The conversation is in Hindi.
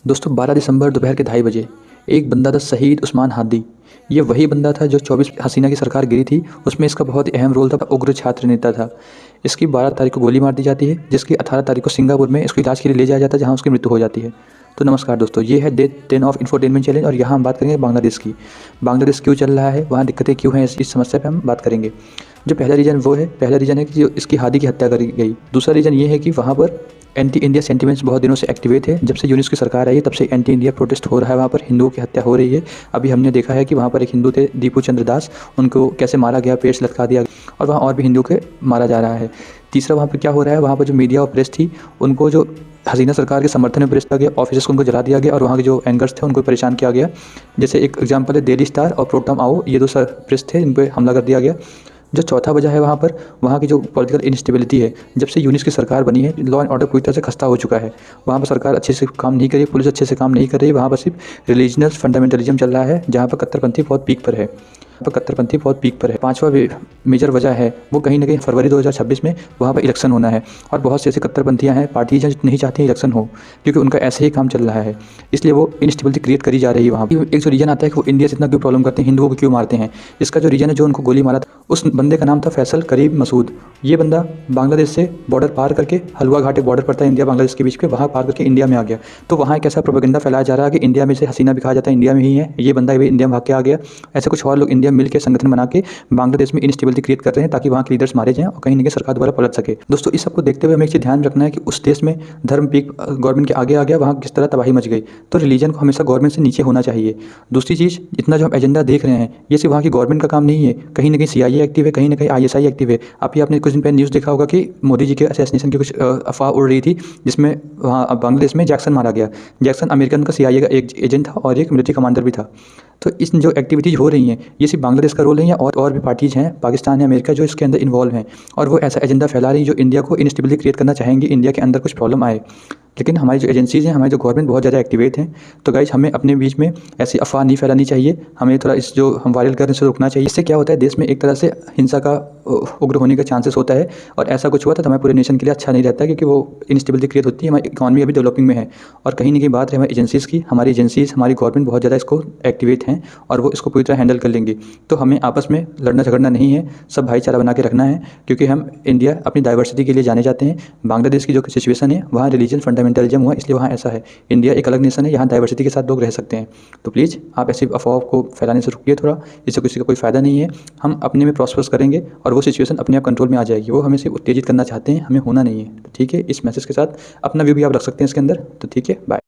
दोस्तों 12 दिसंबर दोपहर के 2:30 बजे एक बंदा था शहीद उस्मान हादी। ये वही बंदा था जो 24 हसीना की सरकार गिरी थी, उसमें इसका बहुत ही अहम रोल था। उग्र छात्र नेता था। इसकी 12 तारीख को गोली मार दी जाती है, जिसकी 18 तारीख को सिंगापुर में इसको इलाज के लिए ले जाया जाता है, जहाँ उसकी मृत्यु हो जाती है। तो नमस्कार दोस्तों, ये है डे 10 ऑफ इंफोटेनमेंट चैलेंज और यहाँ हम बात करेंगे बांग्लादेश की। बांग्लादेश क्यों चल रहा है, वहाँ दिक्कतें क्यों हैं, इस समस्या पर हम बात करेंगे। जो पहला रीज़न है कि जो इसकी हादी की हत्या करी गई। दूसरा रीज़न ये है कि वहाँ पर एंटी इंडिया सेंटिमेंट्स बहुत दिनों से एक्टिवेट है। जब से यूनिस की सरकार आई है तब से एंटी इंडिया प्रोटेस्ट हो रहा है, वहाँ पर हिंदुओं की हत्या हो रही है। अभी हमने देखा है कि वहाँ पर एक हिंदू थे दीपू चंद्र दास, उनको कैसे मारा गया, पेड़ से लटका दिया गया, और वहाँ और भी हिंदू के मारा जा रहा है। तीसरा वहाँ पर क्या हो रहा है, वहाँ पर जो मीडिया और प्रेस थी उनको जो हसीना सरकार के समर्थन में प्रेस किया गया, ऑफिस को उनको जला दिया गया और वहाँ के जो एंकर्स थे उनको परेशान किया गया। जैसे एक एग्जाम्पल है डेली स्टार और प्रोटम आओ, ये दो प्रेस थे जिन पर हमला कर दिया गया। जो चौथा वजह है वहाँ की जो पॉलिटिकल इंस्टेबिलिटी है। जब से यूनिस की सरकार बनी है लॉ एंड ऑर्डर पूरी तरह से खस्ता हो चुका है। वहाँ पर सरकार अच्छे से काम नहीं कर रही, पुलिस अच्छे से काम नहीं कर रही। वहाँ पर सिर्फ रिलीजनल फंडामेंटलिज्म चल रहा है, जहाँ पर कट्टरपंथी बहुत पीक पर है। पांचवा मेजर वजह है वो कहीं ना कहीं फरवरी 2026 में वहाँ पर इलेक्शन होना है, और बहुत से ऐसे कट्टरपंथियाँ हैं, पार्टी नहीं चाहती हैं इलेक्शन हो, क्योंकि उनका ऐसे ही काम चल रहा है। इसलिए वो इंस्टेबिलिटी क्रिएट करी जा रही है वहाँ पर। एक जो रीजन आता है कि वो इंडिया से इतना क्यों प्रॉब्लम करते हैं, हिंदुओं को क्यों मारते हैं, इसका जो रीजन है, जो उनको गोली मारा था उस बंदे का नाम था फैसल करीम मसूद। ये बंदा बांग्लादेश से बॉर्डर पार करके, हलवा घाट एक बॉर्डर पड़ता है इंडिया बांग्लादेश के बीच पे, वहाँ पार करके इंडिया में आ गया। तो वहाँ एक ऐसा प्रोपेगेंडा फैलाया जा रहा है कि इंडिया में से हसीना भी कहा जाता है इंडिया में ही है, ये बंदा भी इंडिया में भाग के आ गया। ऐसे कुछ और लोग इंडिया में मिलकर संगठन बना के बांग्लादेश में इंस्टेबिलिटी क्रिएट कर रहे हैं, ताकि वहाँ के लीडर्स मारे जाएं और कहीं ना कहीं सरकार दोबारा पलट सके। दोस्तों इस सबको देखते हुए हमें एक चीज़ ध्यान रखना है कि उस देश में धर्म पीक गवर्नमेंट के आगे आ गया, वहाँ किस तरह तबाही मच गई। तो रिलीजन को हमेशा गवर्नमेंट से नीचे होना चाहिए। दूसरी चीज़, इतना जो हम एजेंडा देख रहे हैं ये सिर्फ वहाँ की गवर्नमेंट का काम नहीं है, कहीं ना कहीं CIA एक्टिव है, कहीं ना कहीं ISI एक्टिव है। अभी आपने कुछ दिन पहले न्यूज़ देखा होगा कि मोदी जी के असैसिनेशन की कुछ अफवाह उड़ रही थी, जिसमें वहाँ बांग्लादेश में जैक्सन मारा गया। जैक्सन अमेरिकन का CIA का एक एजेंट था और एक मिलिट्री कमांडर भी था। तो इस जो एक्टिविटीज़ हो रही हैं ये सिर्फ बांग्लादेश का रोल है, या और भी पार्टीज़ हैं, पाकिस्तान या अमेरिका, जो इसके अंदर इन्वॉल्व हैं, और वो ऐसा एजेंडा फैला रही है जो इंडिया को इंस्टेबिलिटी क्रिएट करना चाहेंगे, इंडिया के अंदर कुछ प्रॉब्लम आए। लेकिन हमारी जो एजेंसीज़ हैं, हमारी जो गवर्नमेंट बहुत ज़्यादा एक्टिवेट हैं। तो गाइज हमें अपने बीच में ऐसी अफवाह नहीं फैलानी चाहिए, हमें थोड़ा इस जो हम वायरल करने से रोकना चाहिए। इससे क्या होता है, देश में एक तरह से हिंसा का उग्र होने का चांसेस होता है, और ऐसा कुछ हुआ तो हमारे पूरे नेशन के लिए अच्छा नहीं रहता है, क्योंकि वो इंस्टेबिलिटी क्रिएट होती है। हमारी इकॉनमी अभी डेवलपिंग में है, और कहीं ना कहीं बात है हमारी एजेंसीज़ की, हमारी एजेंसीज़, हमारी गवर्नमेंट बहुत ज़्यादा इसको एक्टिवेट हैं और वो इसको पूरी तरह हैंडल कर लेंगे। तो हमें आपस में लड़ना झगड़ना नहीं है, सब भाईचारा बना के रखना है, क्योंकि हम इंडिया अपनी डाइवर्सिटी के लिए जाने जाते हैं। बांग्लादेश की जो सिचुएशन है वहाँ रिलीजन फंडामेंटलिज्म हुआ, इसलिए वहाँ ऐसा है। इंडिया एक अलग नेशन है, यहाँ डाइवर्सिटी के साथ लोग रह सकते हैं। तो प्लीज़ आप ऐसी अफवाह को फैलाने से रुकिए थोड़ा, इससे किसी का कोई फ़ायदा नहीं है। हम अपने में प्रॉस्पर्स करेंगे और वो सिचुएशन अपने आप कंट्रोल में आ जाएगी। वो हमें सिर्फ उत्तेजित करना चाहते हैं, हमें होना नहीं है। तो ठीक है, इस मैसेज के साथ अपना व्यू भी आप रख सकते हैं इसके अंदर। तो ठीक है, बाय।